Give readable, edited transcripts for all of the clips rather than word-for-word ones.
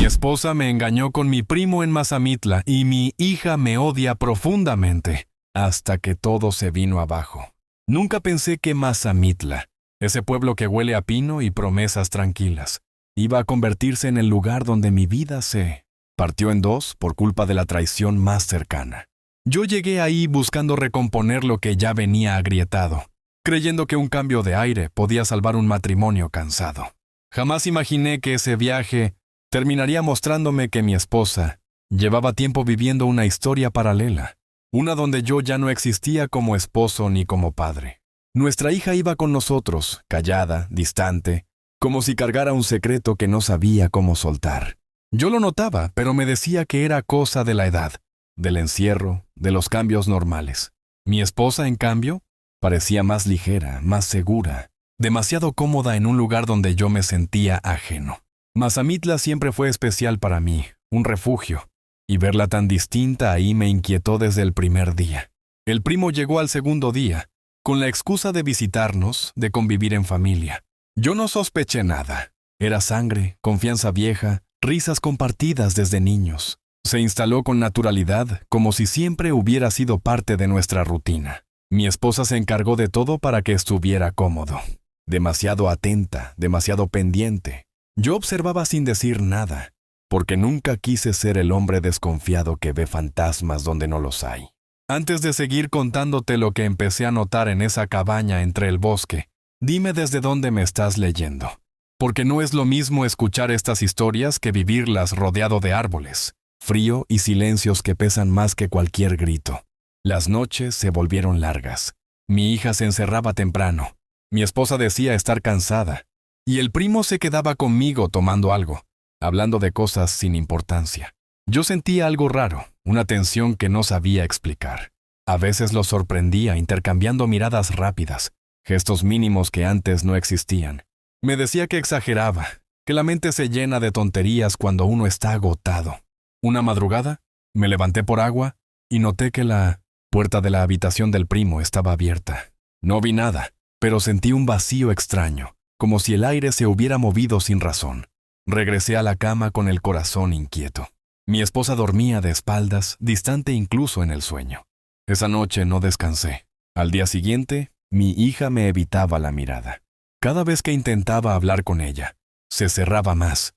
Mi esposa me engañó con mi primo en Mazamitla y mi hija me odia profundamente, hasta que todo se vino abajo. Nunca pensé que Mazamitla, ese pueblo que huele a pino y promesas tranquilas, iba a convertirse en el lugar donde mi vida se partió en dos por culpa de la traición más cercana. Yo llegué ahí buscando recomponer lo que ya venía agrietado, creyendo que un cambio de aire podía salvar un matrimonio cansado. Jamás imaginé que ese viaje terminaría mostrándome que mi esposa llevaba tiempo viviendo una historia paralela, una donde yo ya no existía como esposo ni como padre. Nuestra hija iba con nosotros, callada, distante, como si cargara un secreto que no sabía cómo soltar. Yo lo notaba, pero me decía que era cosa de la edad, del encierro, de los cambios normales. Mi esposa, en cambio, parecía más ligera, más segura, demasiado cómoda en un lugar donde yo me sentía ajeno. Mazamitla siempre fue especial para mí, un refugio, y verla tan distinta ahí me inquietó desde el primer día. El primo llegó al segundo día, con la excusa de visitarnos, de convivir en familia. Yo no sospeché nada. Era sangre, confianza vieja, risas compartidas desde niños. Se instaló con naturalidad, como si siempre hubiera sido parte de nuestra rutina. Mi esposa se encargó de todo para que estuviera cómodo. Demasiado atenta, demasiado pendiente. Yo observaba sin decir nada, porque nunca quise ser el hombre desconfiado que ve fantasmas donde no los hay. Antes de seguir contándote lo que empecé a notar en esa cabaña entre el bosque, dime desde dónde me estás leyendo, porque no es lo mismo escuchar estas historias que vivirlas rodeado de árboles, frío y silencios que pesan más que cualquier grito. Las noches se volvieron largas. Mi hija se encerraba temprano. Mi esposa decía estar cansada, y el primo se quedaba conmigo tomando algo, hablando de cosas sin importancia. Yo sentía algo raro, una tensión que no sabía explicar. A veces lo sorprendía intercambiando miradas rápidas, gestos mínimos que antes no existían. Me decía que exageraba, que la mente se llena de tonterías cuando uno está agotado. Una madrugada, me levanté por agua y noté que la puerta de la habitación del primo estaba abierta. No vi nada, pero sentí un vacío extraño, como si el aire se hubiera movido sin razón. Regresé a la cama con el corazón inquieto. Mi esposa dormía de espaldas, distante incluso en el sueño. Esa noche no descansé. Al día siguiente, mi hija me evitaba la mirada. Cada vez que intentaba hablar con ella, se cerraba más.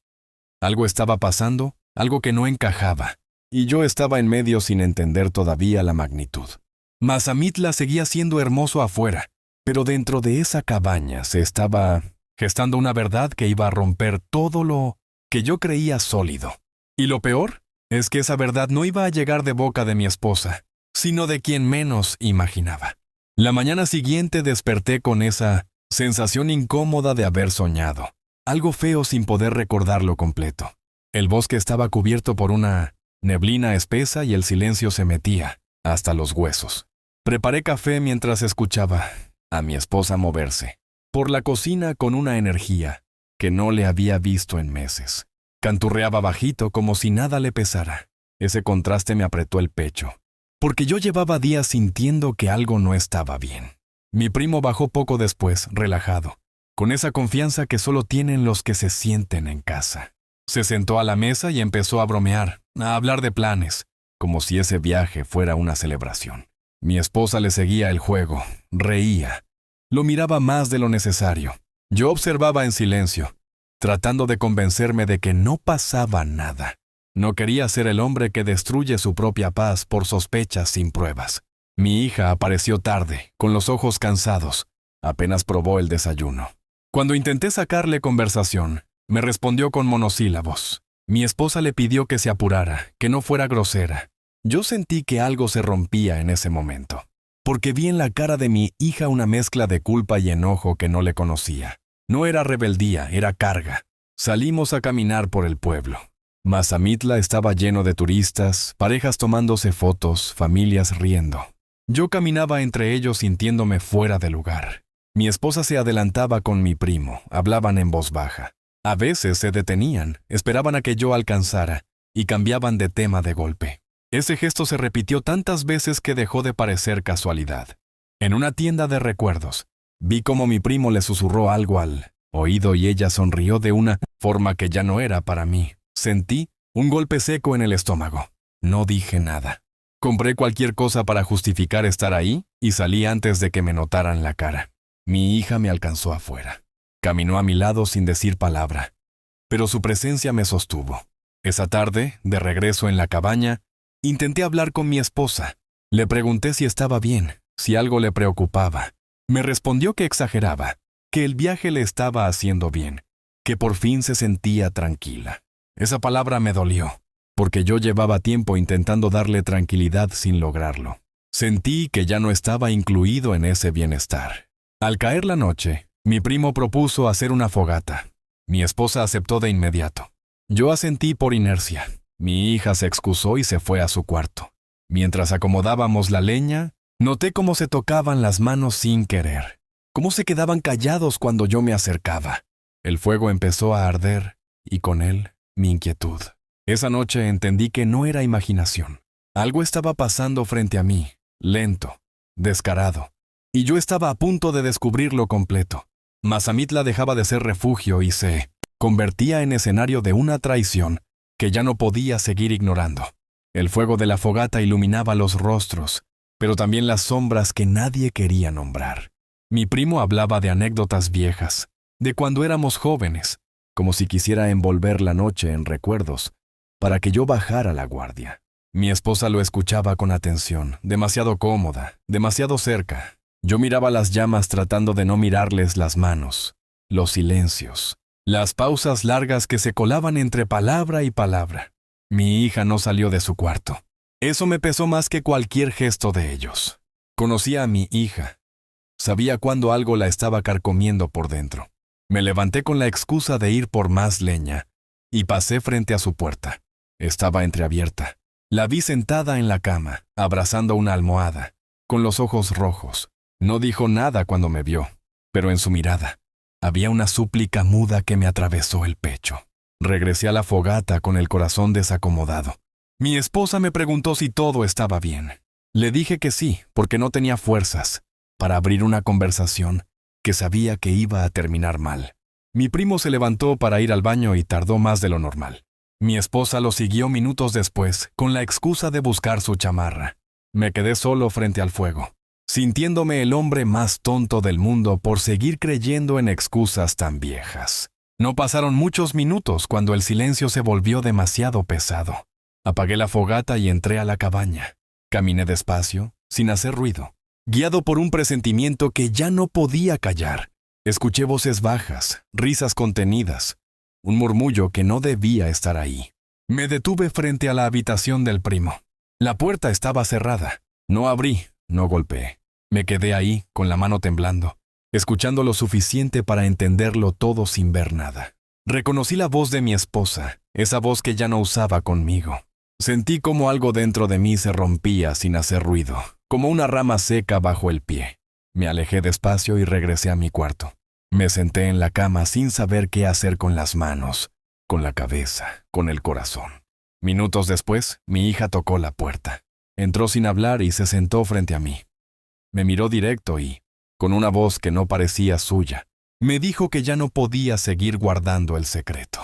Algo estaba pasando, algo que no encajaba, y yo estaba en medio sin entender todavía la magnitud. Mazamitla seguía siendo hermoso afuera, pero dentro de esa cabaña se estaba gestando una verdad que iba a romper todo lo que yo creía sólido. Y lo peor es que esa verdad no iba a llegar de boca de mi esposa, sino de quien menos imaginaba. La mañana siguiente desperté con esa sensación incómoda de haber soñado, algo feo sin poder recordarlo completo. El bosque estaba cubierto por una neblina espesa y el silencio se metía hasta los huesos. Preparé café mientras escuchaba a mi esposa moverse por la cocina con una energía que no le había visto en meses. Canturreaba bajito como si nada le pesara. Ese contraste me apretó el pecho, porque yo llevaba días sintiendo que algo no estaba bien. Mi primo bajó poco después, relajado, con esa confianza que solo tienen los que se sienten en casa. Se sentó a la mesa y empezó a bromear, a hablar de planes, como si ese viaje fuera una celebración. Mi esposa le seguía el juego, reía. Lo miraba más de lo necesario. Yo observaba en silencio, tratando de convencerme de que no pasaba nada. No quería ser el hombre que destruye su propia paz por sospechas sin pruebas. Mi hija apareció tarde, con los ojos cansados. Apenas probó el desayuno. Cuando intenté sacarle conversación, me respondió con monosílabos. Mi esposa le pidió que se apurara, que no fuera grosera. Yo sentí que algo se rompía en ese momento, porque vi en la cara de mi hija una mezcla de culpa y enojo que no le conocía. No era rebeldía, era carga. Salimos a caminar por el pueblo. Mazamitla estaba lleno de turistas, parejas tomándose fotos, familias riendo. Yo caminaba entre ellos sintiéndome fuera de lugar. Mi esposa se adelantaba con mi primo, hablaban en voz baja. A veces se detenían, esperaban a que yo alcanzara, y cambiaban de tema de golpe. Ese gesto se repitió tantas veces que dejó de parecer casualidad. En una tienda de recuerdos, vi cómo mi primo le susurró algo al oído y ella sonrió de una forma que ya no era para mí, Sentí un golpe seco en el estómago. No dije nada. Compré cualquier cosa para justificar estar ahí y salí antes de que me notaran la cara. Mi hija me alcanzó afuera. Caminó a mi lado sin decir palabra, pero su presencia me sostuvo. Esa tarde, de regreso en la cabaña, intenté hablar con mi esposa. Le pregunté si estaba bien, si algo le preocupaba. Me respondió que exageraba, que el viaje le estaba haciendo bien, que por fin se sentía tranquila. Esa palabra me dolió, porque yo llevaba tiempo intentando darle tranquilidad sin lograrlo. Sentí que ya no estaba incluido en ese bienestar. Al caer la noche, mi primo propuso hacer una fogata. Mi esposa aceptó de inmediato. Yo asentí por inercia. Mi hija se excusó y se fue a su cuarto. Mientras acomodábamos la leña, noté cómo se tocaban las manos sin querer, cómo se quedaban callados cuando yo me acercaba. El fuego empezó a arder, y con él, mi inquietud. Esa noche entendí que no era imaginación. Algo estaba pasando frente a mí, lento, descarado, y yo estaba a punto de descubrirlo completo. Mazamitla dejaba de ser refugio y se convertía en escenario de una traición que ya no podía seguir ignorando. El fuego de la fogata iluminaba los rostros, pero también las sombras que nadie quería nombrar. Mi primo hablaba de anécdotas viejas, de cuando éramos jóvenes, como si quisiera envolver la noche en recuerdos, para que yo bajara la guardia. Mi esposa lo escuchaba con atención, demasiado cómoda, demasiado cerca. Yo miraba las llamas tratando de no mirarles las manos, los silencios, las pausas largas que se colaban entre palabra y palabra. Mi hija no salió de su cuarto. Eso me pesó más que cualquier gesto de ellos. Conocía a mi hija. Sabía cuando algo la estaba carcomiendo por dentro. Me levanté con la excusa de ir por más leña y pasé frente a su puerta. Estaba entreabierta. La vi sentada en la cama, abrazando una almohada, con los ojos rojos. No dijo nada cuando me vio, pero en su mirada había una súplica muda que me atravesó el pecho. Regresé a la fogata con el corazón desacomodado. Mi esposa me preguntó si todo estaba bien. Le dije que sí, porque no tenía fuerzas para abrir una conversación que sabía que iba a terminar mal. Mi primo se levantó para ir al baño y tardó más de lo normal. Mi esposa lo siguió minutos después con la excusa de buscar su chamarra. Me quedé solo frente al fuego, sintiéndome el hombre más tonto del mundo por seguir creyendo en excusas tan viejas. No pasaron muchos minutos cuando el silencio se volvió demasiado pesado. Apagué la fogata y entré a la cabaña. Caminé despacio, sin hacer ruido, guiado por un presentimiento que ya no podía callar. Escuché voces bajas, risas contenidas, un murmullo que no debía estar ahí. Me detuve frente a la habitación del primo. La puerta estaba cerrada. No abrí, no golpeé. Me quedé ahí, con la mano temblando, escuchando lo suficiente para entenderlo todo sin ver nada. Reconocí la voz de mi esposa, esa voz que ya no usaba conmigo. Sentí como algo dentro de mí se rompía sin hacer ruido, como una rama seca bajo el pie. Me alejé despacio y regresé a mi cuarto. Me senté en la cama sin saber qué hacer con las manos, con la cabeza, con el corazón. Minutos después, mi hija tocó la puerta. Entró sin hablar y se sentó frente a mí. Me miró directo y, con una voz que no parecía suya, me dijo que ya no podía seguir guardando el secreto,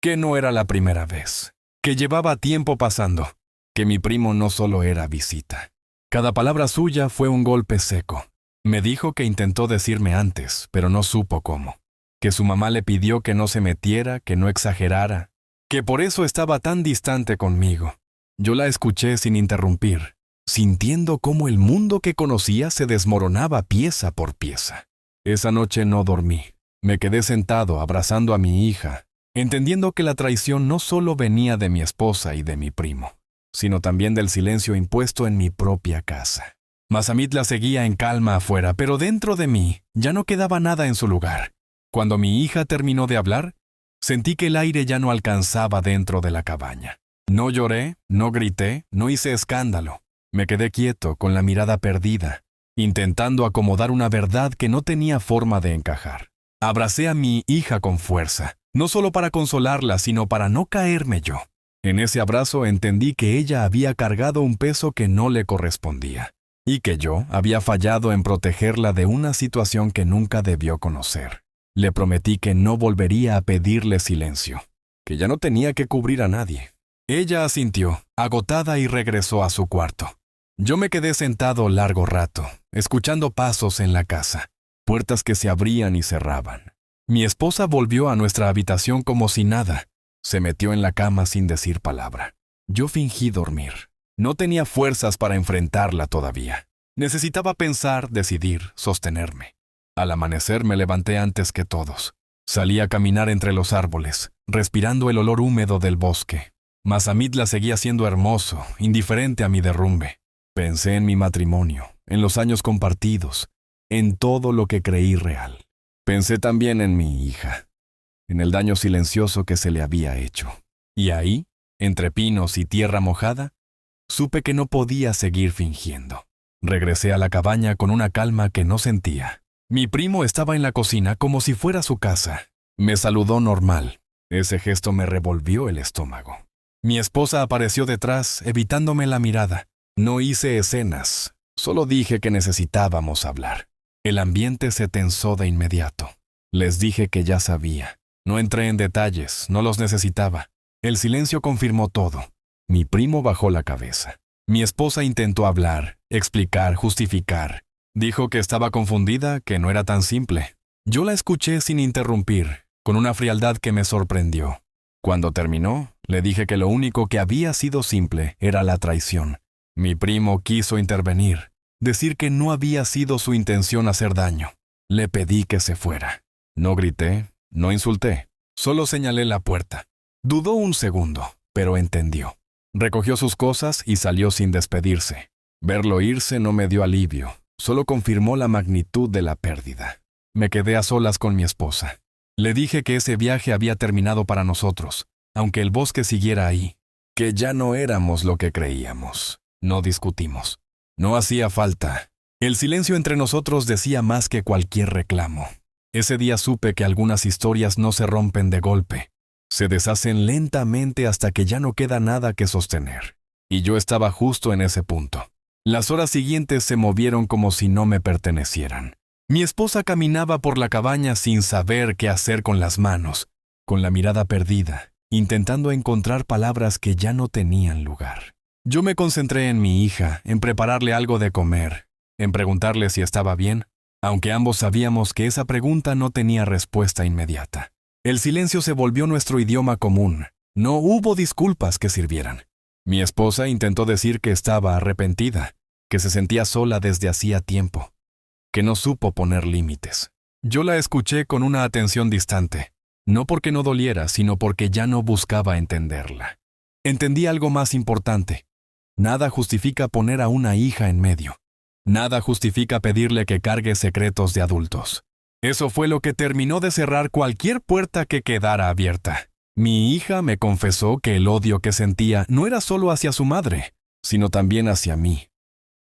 que no era la primera vez, que llevaba tiempo pasando, que mi primo no solo era visita. Cada palabra suya fue un golpe seco. Me dijo que intentó decirme antes, pero no supo cómo, que su mamá le pidió que no se metiera, que no exagerara, que por eso estaba tan distante conmigo. Yo la escuché sin interrumpir, sintiendo cómo el mundo que conocía se desmoronaba pieza por pieza. Esa noche no dormí. Me quedé sentado abrazando a mi hija, entendiendo que la traición no solo venía de mi esposa y de mi primo, sino también del silencio impuesto en mi propia casa. Mazamitla seguía en calma afuera, pero dentro de mí ya no quedaba nada en su lugar. Cuando mi hija terminó de hablar, sentí que el aire ya no alcanzaba dentro de la cabaña. No lloré, no grité, no hice escándalo. Me quedé quieto, con la mirada perdida, intentando acomodar una verdad que no tenía forma de encajar. Abracé a mi hija con fuerza, no solo para consolarla, sino para no caerme yo. En ese abrazo entendí que ella había cargado un peso que no le correspondía, y que yo había fallado en protegerla de una situación que nunca debió conocer. Le prometí que no volvería a pedirle silencio. que ya no tenía que cubrir a nadie. Ella asintió, agotada, y regresó a su cuarto. Yo me quedé sentado largo rato, escuchando pasos en la casa, puertas que se abrían y cerraban. Mi esposa volvió a nuestra habitación como si nada. Se metió en la cama sin decir palabra. Yo fingí dormir. No tenía fuerzas para enfrentarla todavía. Necesitaba pensar, decidir, sostenerme. Al amanecer me levanté antes que todos. Salí a caminar entre los árboles, respirando el olor húmedo del bosque. Mazamitla seguía siendo hermoso, indiferente a mi derrumbe. Pensé en mi matrimonio, en los años compartidos, en todo lo que creí real. Pensé también en mi hija, en el daño silencioso que se le había hecho. Y ahí, entre pinos y tierra mojada, supe que no podía seguir fingiendo. Regresé a la cabaña con una calma que no sentía. Mi primo estaba en la cocina como si fuera su casa. Me saludó normal. Ese gesto me revolvió el estómago. Mi esposa apareció detrás, evitándome la mirada. No hice escenas, solo dije que necesitábamos hablar. El ambiente se tensó de inmediato. Les dije que ya sabía. No entré en detalles, no los necesitaba. El silencio confirmó todo. Mi primo bajó la cabeza. Mi esposa intentó hablar, explicar, justificar. Dijo que estaba confundida, que no era tan simple. Yo la escuché sin interrumpir, con una frialdad que me sorprendió. Cuando terminó, le dije que lo único que había sido simple era la traición. Mi primo quiso intervenir, decir que no había sido su intención hacer daño. Le pedí que se fuera. No grité, no insulté, solo señalé la puerta. Dudó un segundo, pero entendió. Recogió sus cosas y salió sin despedirse. Verlo irse no me dio alivio, solo confirmó la magnitud de la pérdida. Me quedé a solas con mi esposa. Le dije que ese viaje había terminado para nosotros, aunque el bosque siguiera ahí, que ya no éramos lo que creíamos. No discutimos. No hacía falta. El silencio entre nosotros decía más que cualquier reclamo. Ese día supe que algunas historias no se rompen de golpe. Se deshacen lentamente hasta que ya no queda nada que sostener. Y yo estaba justo en ese punto. Las horas siguientes se movieron como si no me pertenecieran. Mi esposa caminaba por la cabaña sin saber qué hacer con las manos, con la mirada perdida, intentando encontrar palabras que ya no tenían lugar. Yo me concentré en mi hija, en prepararle algo de comer, en preguntarle si estaba bien, aunque ambos sabíamos que esa pregunta no tenía respuesta inmediata. El silencio se volvió nuestro idioma común. No hubo disculpas que sirvieran. Mi esposa intentó decir que estaba arrepentida, que se sentía sola desde hacía tiempo, que no supo poner límites. Yo la escuché con una atención distante, no porque no doliera, sino porque ya no buscaba entenderla. Entendí algo más importante. Nada justifica poner a una hija en medio. Nada justifica pedirle que cargue secretos de adultos. Eso fue lo que terminó de cerrar cualquier puerta que quedara abierta. Mi hija me confesó que el odio que sentía no era solo hacia su madre, sino también hacia mí.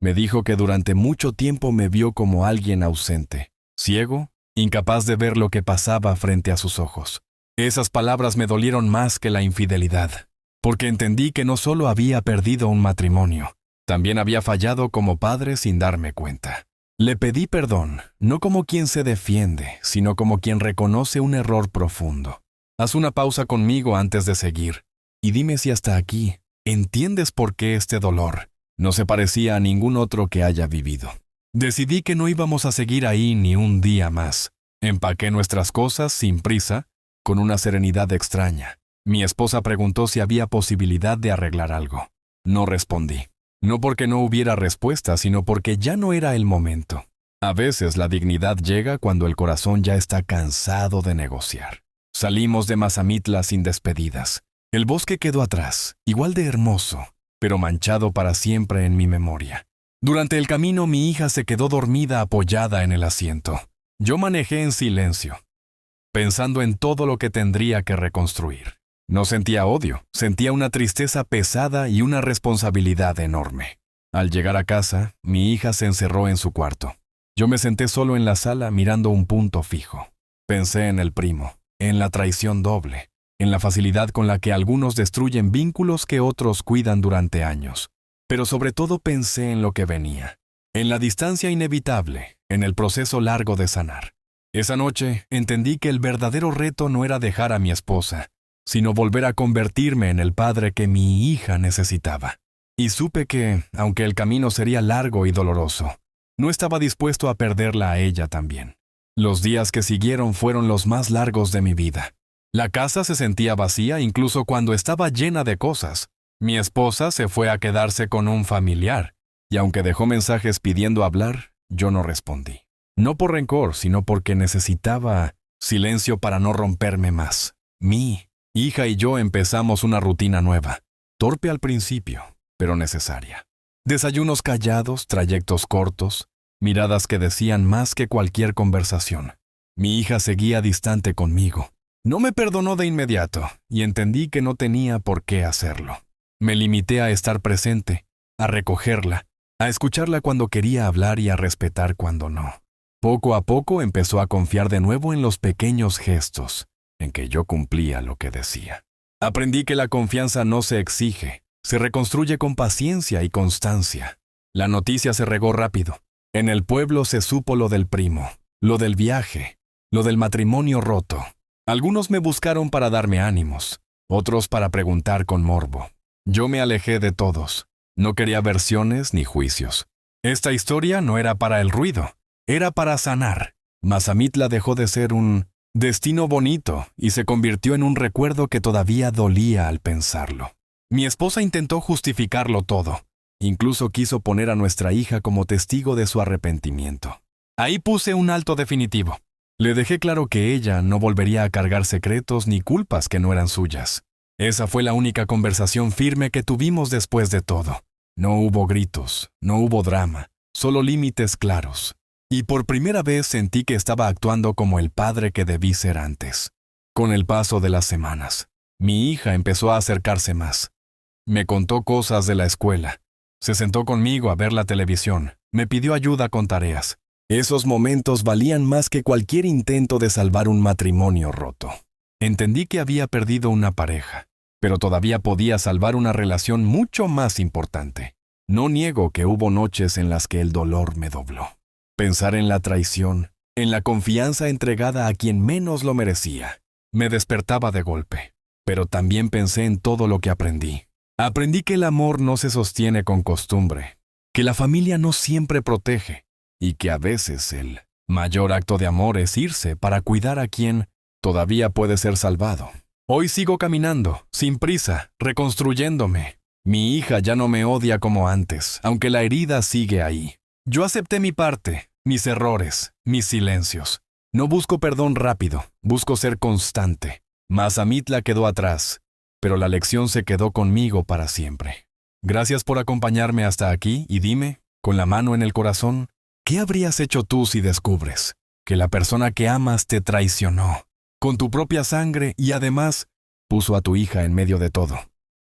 Me dijo que durante mucho tiempo me vio como alguien ausente, ciego, incapaz de ver lo que pasaba frente a sus ojos. Esas palabras me dolieron más que la infidelidad, porque entendí que no solo había perdido un matrimonio, también había fallado como padre sin darme cuenta. Le pedí perdón, no como quien se defiende, sino como quien reconoce un error profundo. Haz una pausa conmigo antes de seguir, y dime si hasta aquí entiendes por qué este dolor no se parecía a ningún otro que haya vivido. Decidí que no íbamos a seguir ahí ni un día más. Empaqué nuestras cosas sin prisa, con una serenidad extraña. Mi esposa preguntó si había posibilidad de arreglar algo. No respondí. No porque no hubiera respuesta, sino porque ya no era el momento. A veces la dignidad llega cuando el corazón ya está cansado de negociar. Salimos de Mazamitla sin despedidas. El bosque quedó atrás, igual de hermoso, pero manchado para siempre en mi memoria. Durante el camino mi hija se quedó dormida apoyada en el asiento. Yo manejé en silencio, pensando en todo lo que tendría que reconstruir. No sentía odio, sentía una tristeza pesada y una responsabilidad enorme. Al llegar a casa, mi hija se encerró en su cuarto. Yo me senté solo en la sala mirando un punto fijo. Pensé en el primo, en la traición doble, en la facilidad con la que algunos destruyen vínculos que otros cuidan durante años. Pero sobre todo pensé en lo que venía, en la distancia inevitable, en el proceso largo de sanar. Esa noche entendí que el verdadero reto no era dejar a mi esposa, sino volver a convertirme en el padre que mi hija necesitaba. Y supe que, aunque el camino sería largo y doloroso, no estaba dispuesto a perderla a ella también. Los días que siguieron fueron los más largos de mi vida. La casa se sentía vacía incluso cuando estaba llena de cosas. Mi esposa se fue a quedarse con un familiar, y aunque dejó mensajes pidiendo hablar, yo no respondí. No por rencor, sino porque necesitaba silencio para no romperme más. Mi hija y yo empezamos una rutina nueva, torpe al principio, pero necesaria. Desayunos callados, trayectos cortos, miradas que decían más que cualquier conversación. Mi hija seguía distante conmigo. No me perdonó de inmediato, y entendí que no tenía por qué hacerlo. Me limité a estar presente, a recogerla, a escucharla cuando quería hablar y a respetar cuando no. Poco a poco empezó a confiar de nuevo en los pequeños gestos, en que yo cumplía lo que decía. Aprendí que la confianza no se exige, se reconstruye con paciencia y constancia. La noticia se regó rápido. En el pueblo se supo lo del primo, lo del viaje, lo del matrimonio roto. Algunos me buscaron para darme ánimos, otros para preguntar con morbo. Yo me alejé de todos. No quería versiones ni juicios. Esta historia no era para el ruido, era para sanar. Mazamitla dejó de ser un destino bonito y se convirtió en un recuerdo que todavía dolía al pensarlo. Mi esposa intentó justificarlo todo. Incluso quiso poner a nuestra hija como testigo de su arrepentimiento. Ahí puse un alto definitivo. Le dejé claro que ella no volvería a cargar secretos ni culpas que no eran suyas. Esa fue la única conversación firme que tuvimos después de todo. No hubo gritos, no hubo drama, solo límites claros. Y por primera vez sentí que estaba actuando como el padre que debí ser antes. Con el paso de las semanas, mi hija empezó a acercarse más. Me contó cosas de la escuela. Se sentó conmigo a ver la televisión. Me pidió ayuda con tareas. Esos momentos valían más que cualquier intento de salvar un matrimonio roto. Entendí que había perdido una pareja, pero todavía podía salvar una relación mucho más importante. No niego que hubo noches en las que el dolor me dobló. Pensar en la traición, en la confianza entregada a quien menos lo merecía, me despertaba de golpe. Pero también pensé en todo lo que aprendí. Aprendí que el amor no se sostiene con costumbre, que la familia no siempre protege, y que a veces el mayor acto de amor es irse para cuidar a quien todavía puede ser salvado. Hoy sigo caminando, sin prisa, reconstruyéndome. Mi hija ya no me odia como antes, aunque la herida sigue ahí. Yo acepté mi parte, mis errores, mis silencios. No busco perdón rápido, busco ser constante. Mazamitla quedó atrás, pero la lección se quedó conmigo para siempre. Gracias por acompañarme hasta aquí y dime, con la mano en el corazón, ¿qué habrías hecho tú si descubres que la persona que amas te traicionó con tu propia sangre y además puso a tu hija en medio de todo?